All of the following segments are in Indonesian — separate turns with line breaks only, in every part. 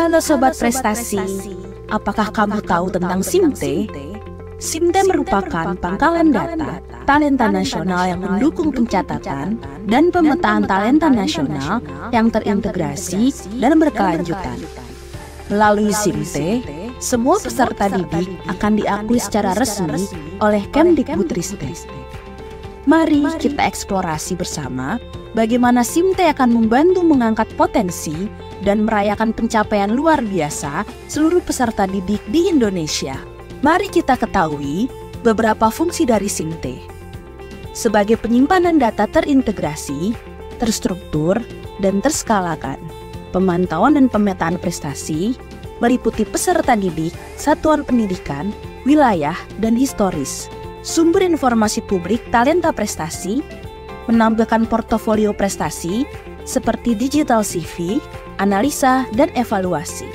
Halo Sobat Prestasi, apakah kamu tahu tentang SIMTE? SIMTE merupakan pangkalan data talenta nasional yang mendukung pencatatan dan pemetaan talenta nasional yang terintegrasi dan berkelanjutan. Melalui SIMTE, semua peserta didik akan diakui secara resmi oleh Kemdikbudristek. Mari kita eksplorasi bersama bagaimana SIMTE akan membantu mengangkat potensi dan merayakan pencapaian luar biasa seluruh peserta didik di Indonesia. Mari kita ketahui beberapa fungsi dari SIMTE. Sebagai penyimpanan data terintegrasi, terstruktur, dan terskalakan, pemantauan dan pemetaan prestasi meliputi peserta didik, satuan pendidikan, wilayah, dan historis. Sumber informasi publik talenta prestasi, menampilkan portofolio prestasi seperti digital CV, analisa, dan evaluasi.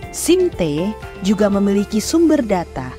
SIMTE juga memiliki sumber data.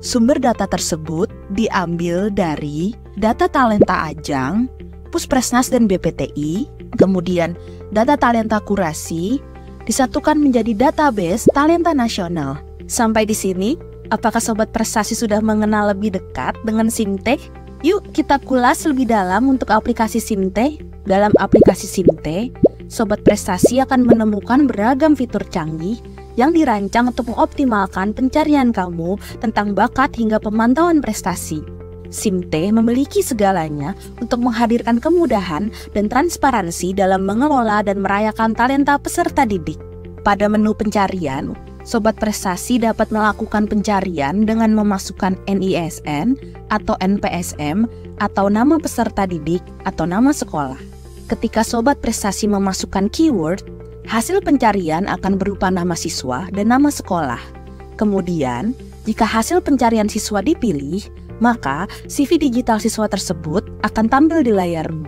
Sumber data tersebut diambil dari data talenta ajang, Puspresnas dan BPTI, kemudian data talenta kurasi, disatukan menjadi database talenta nasional. Sampai di sini, apakah Sobat Prestasi sudah mengenal lebih dekat dengan SIMTE? Yuk kita kulas lebih dalam untuk aplikasi SIMTE. Dalam aplikasi SIMTE, Sobat Prestasi akan menemukan beragam fitur canggih yang dirancang untuk mengoptimalkan pencarian kamu tentang bakat hingga pemantauan prestasi. SIMTE memiliki segalanya untuk menghadirkan kemudahan dan transparansi dalam mengelola dan merayakan talenta peserta didik. Pada menu pencarian, Sobat Prestasi dapat melakukan pencarian dengan memasukkan NISN atau NPSM atau nama peserta didik atau nama sekolah. Ketika Sobat Prestasi memasukkan keyword, hasil pencarian akan berupa nama siswa dan nama sekolah. Kemudian, jika hasil pencarian siswa dipilih, maka CV digital siswa tersebut akan tampil di layarmu.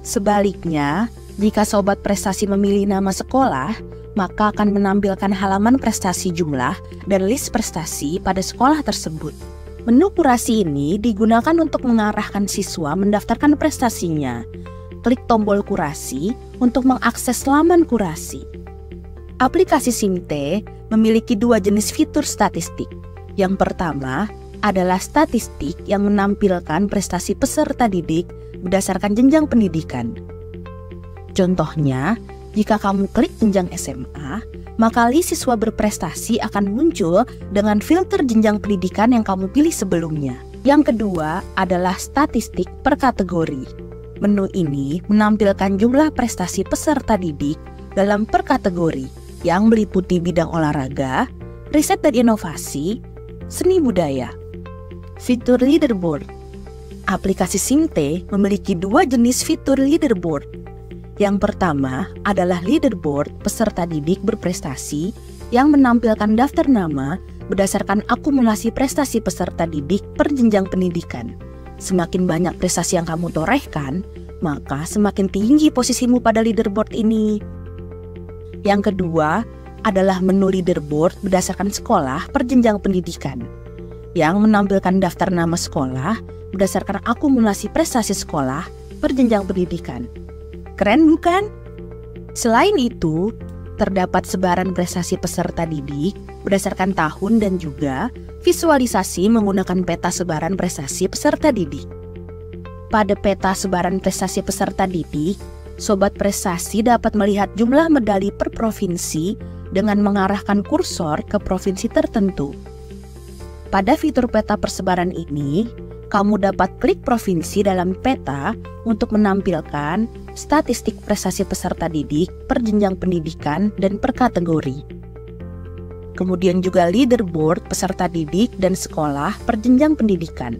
Sebaliknya, jika Sobat Prestasi memilih nama sekolah, maka akan menampilkan halaman prestasi jumlah dan list prestasi pada sekolah tersebut. Menu kurasi ini digunakan untuk mengarahkan siswa mendaftarkan prestasinya. Klik tombol kurasi untuk mengakses laman kurasi. Aplikasi SIMTE memiliki dua jenis fitur statistik. Yang pertama adalah statistik yang menampilkan prestasi peserta didik berdasarkan jenjang pendidikan. Contohnya, jika kamu klik jenjang SMA, maka list siswa berprestasi akan muncul dengan filter jenjang pendidikan yang kamu pilih sebelumnya. Yang kedua adalah statistik per kategori. Menu ini menampilkan jumlah prestasi peserta didik dalam per kategori yang meliputi bidang olahraga, riset dan inovasi, seni budaya. Fitur leaderboard. Aplikasi SIMTE memiliki dua jenis fitur leaderboard. Yang pertama adalah leaderboard peserta didik berprestasi yang menampilkan daftar nama berdasarkan akumulasi prestasi peserta didik per jenjang pendidikan. Semakin banyak prestasi yang kamu torehkan, maka semakin tinggi posisimu pada leaderboard ini. Yang kedua adalah menu leaderboard berdasarkan sekolah per jenjang pendidikan, yang menampilkan daftar nama sekolah berdasarkan akumulasi prestasi sekolah per jenjang pendidikan. Keren bukan? Selain itu, terdapat sebaran prestasi peserta didik berdasarkan tahun dan juga visualisasi menggunakan peta sebaran prestasi peserta didik. Pada peta sebaran prestasi peserta didik, Sobat Prestasi dapat melihat jumlah medali per provinsi dengan mengarahkan kursor ke provinsi tertentu. Pada fitur peta persebaran ini, kamu dapat klik provinsi dalam peta untuk menampilkan statistik prestasi peserta didik per jenjang pendidikan dan per kategori. Kemudian juga leaderboard peserta didik dan sekolah per jenjang pendidikan.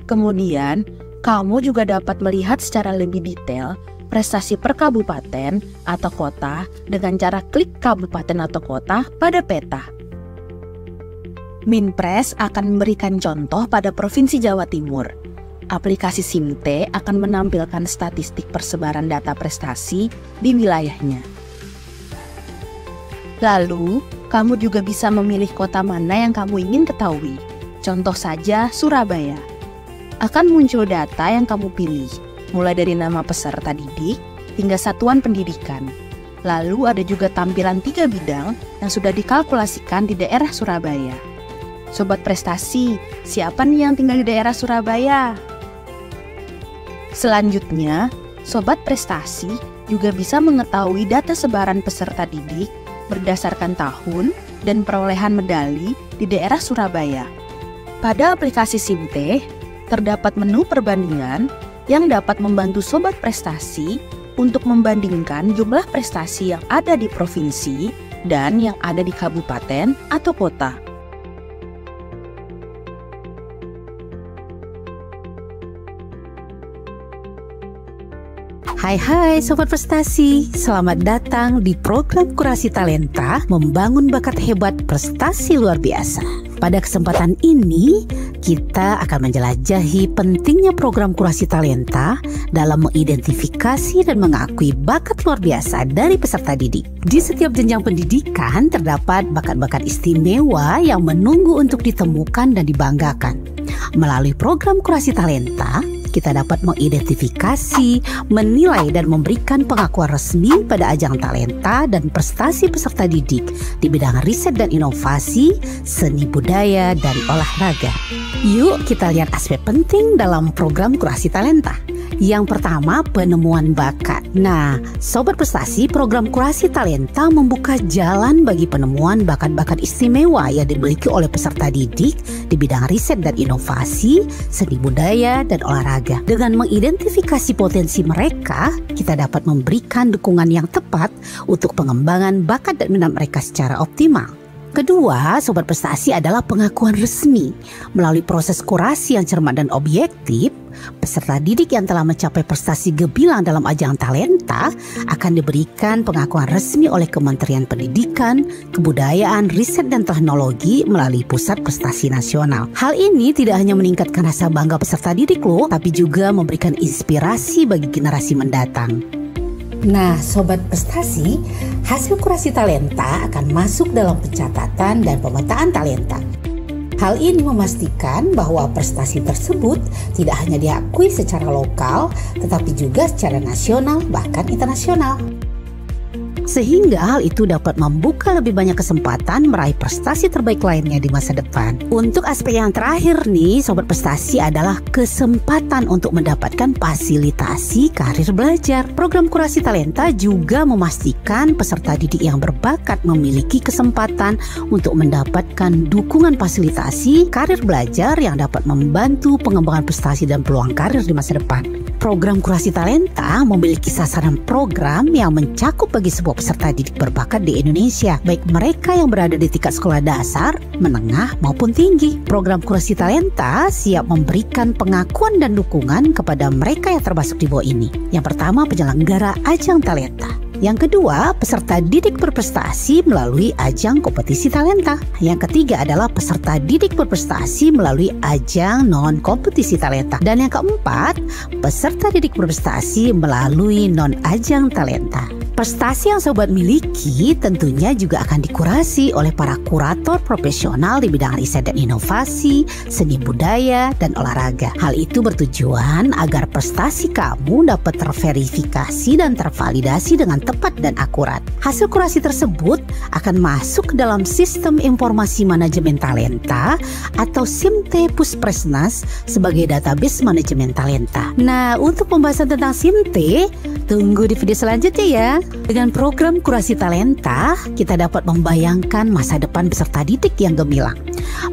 Kemudian, kamu juga dapat melihat secara lebih detail prestasi per kabupaten atau kota dengan cara klik kabupaten atau kota pada peta. Minpres akan memberikan contoh pada Provinsi Jawa Timur. Aplikasi SIMTE akan menampilkan statistik persebaran data prestasi di wilayahnya. Lalu, kamu juga bisa memilih kota mana yang kamu ingin ketahui. Contoh saja Surabaya. Akan muncul data yang kamu pilih, mulai dari nama peserta didik hingga satuan pendidikan. Lalu ada juga tampilan 3 bidang yang sudah dikalkulasikan di daerah Surabaya. Sobat prestasi, siapa nih yang tinggal di daerah Surabaya? Selanjutnya, sobat prestasi juga bisa mengetahui data sebaran peserta didik berdasarkan tahun dan perolehan medali di daerah Surabaya. Pada aplikasi SIMTE, terdapat menu perbandingan yang dapat membantu sobat prestasi untuk membandingkan jumlah prestasi yang ada di provinsi dan yang ada di kabupaten atau kota.
Hai Sobat Prestasi, selamat datang di program Kurasi Talenta Membangun Bakat Hebat Prestasi Luar Biasa. Pada kesempatan ini, kita akan menjelajahi pentingnya program Kurasi Talenta dalam mengidentifikasi dan mengakui bakat luar biasa dari peserta didik. Di setiap jenjang pendidikan terdapat bakat-bakat istimewa yang menunggu untuk ditemukan dan dibanggakan. Melalui program Kurasi Talenta, kita dapat mengidentifikasi, menilai, dan memberikan pengakuan resmi pada ajang talenta dan prestasi peserta didik di bidang riset dan inovasi, seni budaya, dan olahraga. Yuk kita lihat aspek penting dalam program Kurasi Talenta. Yang pertama, penemuan bakat. Nah, Sobat Prestasi, program Kurasi Talenta membuka jalan bagi penemuan bakat-bakat istimewa yang dimiliki oleh peserta didik di bidang riset dan inovasi, seni budaya, dan olahraga. Dengan mengidentifikasi potensi mereka, kita dapat memberikan dukungan yang tepat untuk pengembangan bakat dan minat mereka secara optimal. Kedua, Sobat Prestasi, adalah pengakuan resmi. Melalui proses kurasi yang cermat dan objektif, peserta didik yang telah mencapai prestasi gemilang dalam ajang talenta akan diberikan pengakuan resmi oleh Kementerian Pendidikan, Kebudayaan, Riset dan Teknologi melalui Pusat Prestasi Nasional. Hal ini tidak hanya meningkatkan rasa bangga peserta didik loh, tapi juga memberikan inspirasi bagi generasi mendatang. Nah, Sobat Prestasi, hasil kurasi talenta akan masuk dalam pencatatan dan pemetaan talenta. Hal ini memastikan bahwa prestasi tersebut tidak hanya diakui secara lokal, tetapi juga secara nasional bahkan internasional. Sehingga hal itu dapat membuka lebih banyak kesempatan meraih prestasi terbaik lainnya di masa depan. Untuk aspek yang terakhir nih, Sobat Prestasi, adalah kesempatan untuk mendapatkan fasilitasi karir belajar. Program Kurasi Talenta juga memastikan peserta didik yang berbakat memiliki kesempatan untuk mendapatkan dukungan fasilitasi karir belajar yang dapat membantu pengembangan prestasi dan peluang karir di masa depan. Program Kurasi Talenta memiliki sasaran program yang mencakup bagi sebuah peserta didik berbakat di Indonesia, baik mereka yang berada di tingkat sekolah dasar, menengah, maupun tinggi. Program Kurasi Talenta siap memberikan pengakuan dan dukungan kepada mereka yang termasuk di bawah ini. Yang pertama, penyelenggara ajang talenta. Yang kedua, peserta didik berprestasi melalui ajang kompetisi talenta. Yang ketiga adalah peserta didik berprestasi melalui ajang non-kompetisi talenta. Dan yang keempat, peserta didik berprestasi melalui non-ajang talenta. Prestasi yang sobat miliki tentunya juga akan dikurasi oleh para kurator profesional di bidang riset dan inovasi, seni budaya, dan olahraga. Hal itu bertujuan agar prestasi kamu dapat terverifikasi dan tervalidasi dengan tepat dan akurat. Hasil kurasi tersebut akan masuk ke dalam Sistem Informasi Manajemen Talenta atau SIMTE Puspresnas sebagai database manajemen talenta. Nah, untuk pembahasan tentang SIMTE, tunggu di video selanjutnya ya. Dengan program Kurasi Talenta, kita dapat membayangkan masa depan peserta didik yang gemilang.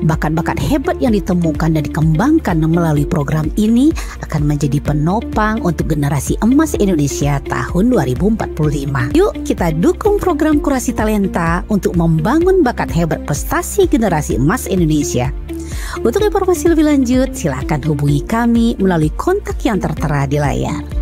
Bakat-bakat hebat yang ditemukan dan dikembangkan melalui program ini akan menjadi penopang untuk generasi emas Indonesia tahun 2045. Yuk kita dukung program Kurasi Talenta untuk membangun bakat hebat prestasi generasi emas Indonesia. Untuk informasi lebih lanjut, silakan hubungi kami melalui kontak yang tertera di layar.